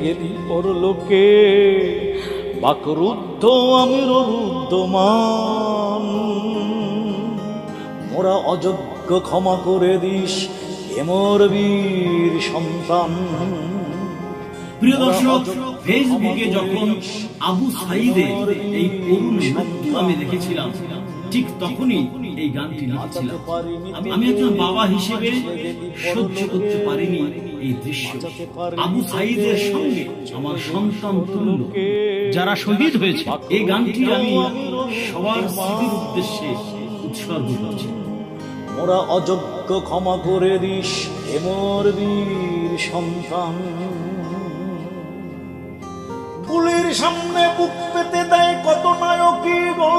গেলি পরলোকে, বাকরুদ্ধ আমি রুদ্ধমান। মোরা অযোগ্য ক্ষমা করে দিস এমর বীর সন্তান। প্রিয় দর্শক, ফেসবুকে যখন আবু সাঈদের এই করুণ মৃত্যু আমি দেখেছিলাম, ঠিক তখনই এই গানটি লিখেছিলাম। আমি একজন বাবা হিসেবে সহ্য করতে পারিনি এই দৃশ্য। আবু সাঈদের সঙ্গে আমার সন্তান তুল্য যারা শহীদ হয়েছে, এই গানটি আমি সবার স্মৃতির উদ্দেশ্যে উৎসর্গ করছি। মোরা অযোগ্য ক্ষমা করে দিস এমর বীর সন্তান। গুলির সামনে বুক পেতে দেয় কত নায়কী গো,